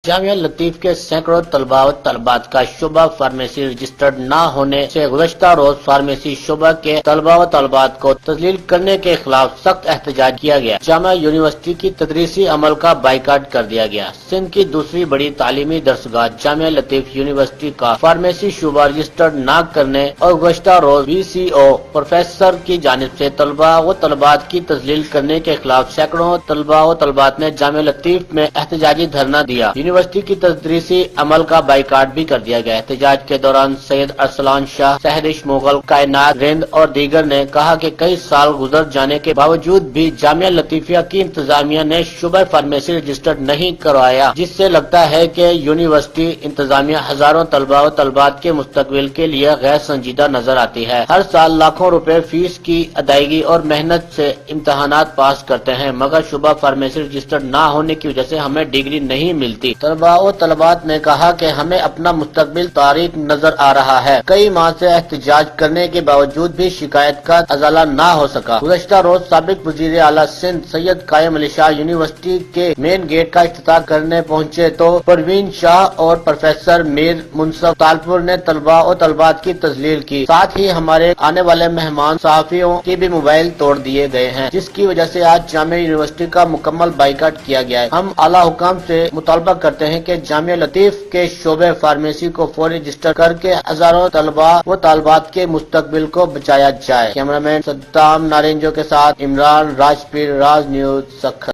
جامعہ لطیف کے سینکڑوں طلباء و طالبات کا شعبہ فارمیسی رجسٹرڈ نہ ہونے سے گزشتہ روز فارمیسی شعبہ کے طلباء و طالبات کو تذلیل کرنے کے خلاف سخت احتجاج کیا گیا۔ جامعہ یونیورسٹی کی تدریسی عمل کا بائیکاٹ کر دیا گیا۔ سندھ کی دوسری بڑی تعلیمی درسگاہ جامعہ لطیف یونیورسٹی کا فارمیسی شعبہ رجسٹرڈ نہ کرنے اور گزشتہ روز VCO پروفیسر کی جانب سے طلباء و طالبات کی تذلیل کرنے کے خلاف سینکڑوں طلباء و طالبات نے جامعہ لطیف میں احتجاجی دھرنا دیا۔ یونیورسٹی کی تدریسی عمل کا بائیکاٹ بھی کر دیا گیا۔ احتجاج کے دوران سید ارسلان شاہ، سہرش مغل، کائنات رند اور دیگر نے کہا کہ کئی سال گزر جانے کے باوجود بھی جامعہ لطیفیہ کی انتظامیہ نے شعبہ فارمیسی رجسٹرڈ نہیں کروایا، جس سے لگتا ہے کہ یونیورسٹی انتظامیہ ہزاروں طلباء و طالبات کے مستقبل کے لیے غیر سنجیدہ نظر آتی ہے۔ ہر سال لاکھوں روپے فیس کی ادائیگی اور محنت سے امتحانات پاس کرتے ہیں، مگر شعبہ فارمیسی رجسٹرڈ نہ ہونے کی وجہ سے ہمیں ڈگری نہیں ملتی۔ طلباء و طالبات نے کہا کہ ہمیں اپنا مستقبل تاریک نظر آ رہا ہے۔ کئی ماہ سے احتجاج کرنے کے باوجود بھی شکایت کا ازالہ نہ ہو سکا۔ گزشتہ روز سابق وزیر اعلیٰ سندھ سید قائم علی شاہ یونیورسٹی کے مین گیٹ کا افتتاح کرنے پہنچے تو پروین شاہ اور پروفیسر میر منصف تالپور نے طلباء و طالبات کی تذلیل کی۔ ساتھ ہی ہمارے آنے والے مہمان صحافیوں کے بھی موبائل توڑ دیے گئے ہیں، جس کی وجہ سے آج جامعہ یونیورسٹی کا مکمل بائیکاٹ کیا گیا ہے۔ ہم اعلیٰ حکام سے مطالبہ کرتے ہیں کہ جامعہ لطیف کے شعبہ فارمیسی کو فوری رجسٹر کر کے ہزاروں طلباء و طالبات کے مستقبل کو بچایا جائے۔ کیمرہ مین صدام نارنجو کے ساتھ عمران راجپیر، راج نیوز، سکھر۔